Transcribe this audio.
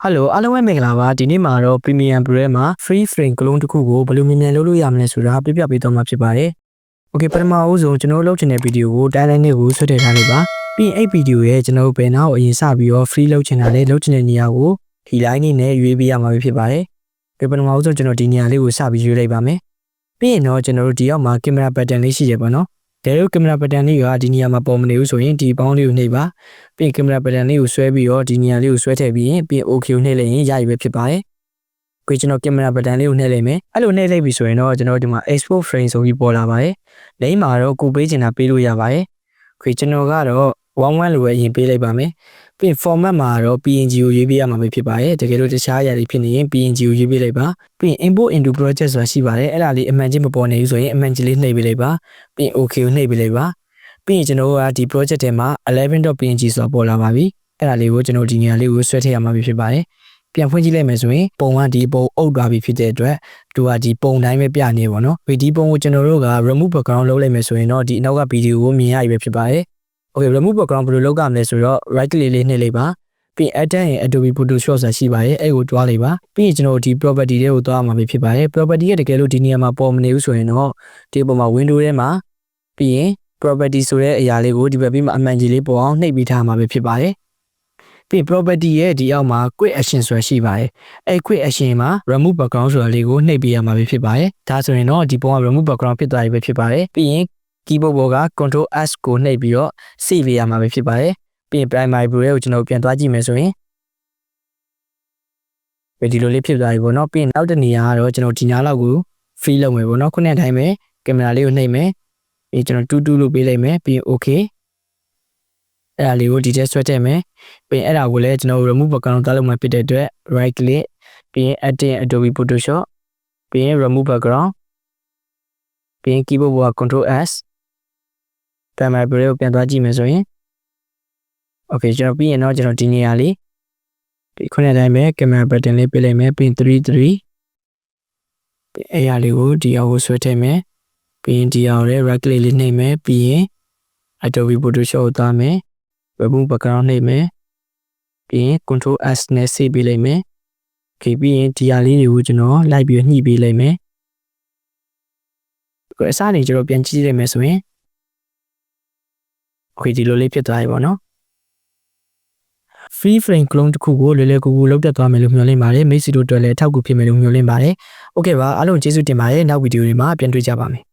Hello အားလုံးပဲမင်္ဂလာပါဒီနေ့မှာတော့ Premium Pro မှာ Free Frame Clone တစ်ခုကိုဘယ်လိုမြန်လုပ်လို့ရမလဲဆိုတာပြပြပေးသွားမှာဖြစ်ပါတယ်။ Okay ပထမအဦးဆုံးကျွန်တော်လုပ်ချင်တဲ့ဗီဒီယိုကိုတိုင်းတိုင်းလေးကိုဆွဲထည့်ထားလိုက်ပါ။ပြီးရင်အဲ့ဗီဒီယိုရဲ့ကျွန်တော်ဘယ်နောက်အရင်စပြီးတော့ free လုပ်ချင်တာလဲလုပ်ချင်တဲ့နေရာကိုဒီ line လေးနဲ့ရွေးပေးရမှာဖြစ်ပါတယ်။ ဒီပထမအဦးဆုံးကျွန်တော်ဒီနေရာလေးကိုစပြီးရွေးလိုက်ပါမယ်။ပြီးရင်တော့ကျွန်တော်တို့ဒီအောက်မှာ camera button လေးရှိရပါတော့။ဒါတို့ camera button လေးကဒီနေရာမှာပေါ်မနေဘူးဆိုရင်ဒီပေါင်းလေးကိုနှိပ်ပါ။ပြီးရင် camera button လေးကိုဆွဲပြီးတော့ဒီနေရာလေးကိုဆွဲထည့်ပြီးရင်ပြီး OK ကိုနှိပ်လိုက်ရင်ရပြီပဲဖြစ်ပါတယ်။ကိုကျွန်တော် camera button လေးကိုနှိပ်လိုက်မယ်။အဲ့လိုနှိပ်လိုက်ပြီဆိုရင်တော့ကျွန်တော်ဒီမှာ export frame ဆိုပြီးပေါ်လာပါတယ်။လိမ့်မှာတော့ကိုပေးချင်တာပေးလို့ရပါတယ်။ကိုကျွန်တော်ကတော့11လိုပဲအရင်ပေးလိုက်ပါမယ်။ပြီးရင် format မှာတော့ PNG ကိုရွေးပေးရမှာပဲဖြစ်ပါတယ်။တကယ်လို့တခြားအရာတွေဖြစ်နေရင် PNG ကိုရွေးပေးလိုက်ပါ။ပြီးရင် import into project ဆိုတာရှိပါတယ်။အဲ့ဒါလေးအမှန်ချင်းမပေါ်နေဘူးဆိုရင်အမှန်ချင်းလေးနှိပ်ပေးလိုက်ပါ။ပြီးရင် OK ကိုနှိပ်ပေးလိုက်ပါ။ပြီးရင်ကျွန်တော်ကဒီ project ထဲမှာ 11.png ဆိုတာပေါ်လာပါပြီ။အဲ့ဒါလေးကိုကျွန်တော်ဒီနေရာလေးကိုဆွဲထည့်ရမှာဖြစ်ပါတယ်။ပြန်ဖွင့်ကြည့်လိုက်မယ်ဆိုရင်ပုံကဒီပုံအုပ်သွားပြီဖြစ်တဲ့အတွက်သူကဒီပုံတိုင်းပဲပြနေပါတော့။ဒီပုံကိုကျွန်တော်တို့က remove background လုပ်လိုက်မယ်ဆိုရင်တော့ဒီအနောက်ကဗီဒီယိုကိုမြင်ရပြီဖြစ်ပါတယ်။ Okay remove background ဘယ်လိုလုပ်ရမလဲဆိုတော့ right click လေးနှိပ်လိုက်ပါ။ပြီးရင် add ရင် Adobe Photoshop ဆိုတာရှိပါတယ်။အဲ့ကိုတွားလိုက်ပါ။ပြီးရင်ကျွန်တော်ဒီ property တွေကိုတွားမှာဖြစ်ပါတယ်။ property ရဲ့တကယ်လို့ဒီနေရာမှာပေါ်မနေဘူးဆိုရင်တော့ဒီပုံမှာ window ထဲမှာပြီးရင် property ဆိုတဲ့အရာလေးကိုဒီဘက်ပြီးမှအမှန်ကြီးလေးပေါ်အောင်နှိပ်ပြီးထားမှာပဲဖြစ်ပါတယ်။ပြီး property ရဲ့ဒီအောက်မှာ quick action ဆိုတာရှိပါတယ်။အဲ့ quick action မှာ remove background ဆိုတာလေးကိုနှိပ်ပေးရမှာပဲဖြစ်ပါတယ်။ဒါဆိုရင်တော့ဒီပုံက remove background ဖြစ်သွားပြီပဲဖြစ်ပါတယ်။ပြီးရင် keyboard ပေါ်က Control S ကိုနှိပ်ပြီးတော့ save ပေးရမှာပဲဖြစ်ပါတယ်။ပြီးရင် primary pro ကိုကျွန်တော်ပြန်သွားကြည့်မယ်ဆိုရင်ဒီလိုလေးဖြစ်သွားပြီပေါ့နော်။ပြီးရင်နောက်တစ်နေရာကတော့ကျွန်တော်ဒီညာလောက်ကို free လုပ်မယ်ပေါ့နော်။ခုနကအတိုင်းပဲကင်မရာလေးကိုနှိပ်မယ်။ပြီးကျွန်တော်22လို့ပေးလိုက်မယ်။ပြီးရင် okay အဲ့ဒါလေးကိုဒီထဲဆွဲထည့်မယ်ပြီးရင်အဲ့ဒါကိုလည်းကျွန်တော် remove background တားလို့မှဖြစ်တဲ့အတွက် right click ပြီးရင် add in Adobe Photoshop ပြီးရင် remove background ပြီးရင် keyboard ပေါ်က Control S primary pro ကိုပြန်သွားကြည့်မယ်ဆိုရင် okay ကျွန်တော်ပြီးရင်တော့ကျွန်တော်ဒီနေရာလေးဒီခုနကအတိုင်းပဲ camera button လေးပေးလိုက်မယ်ပြီးရင်33ပြီးအဲ့ရာလေးကိုဒီအောက်ကိုဆွဲထည့်မယ်ပြီးရင်ဒီအောက်လေး right click လေးနှိပ်မယ်ပြီးရင် Adobe Photoshop ကိုသွားမယ် remove background နှိပ်မယ်ပြီးရင် Control S နဲ့ save ပေးလိုက်မယ်။ Okay ပြီးရင်ဒီဟာလေးတွေကိုကျွန်တော်လိုက်ပြီးညှိပေးလိုက်မယ်။အစနေကျွန်တော်ပြန်ကြည့်လိုက်မယ်ဆိုရင် Okay ဒီလိုလေးဖြစ်သွားပြီပေါ့နော်။ Free frame clone တစ်ခုကိုလွယ်လွယ်ကူကူလုပ်တတ်သွားမယ်လို့မျှော်လင့်ပါတယ်။မိတ်ဆွေတို့အတွက်လည်းအထောက်အကူဖြစ်မယ်လို့မျှော်လင့်ပါတယ်။ Okay ပါအားလုံးကျေးဇူးတင်ပါတယ်။နောက်ဗီဒီယိုတွေမှာပြန်တွေ့ကြပါမယ်။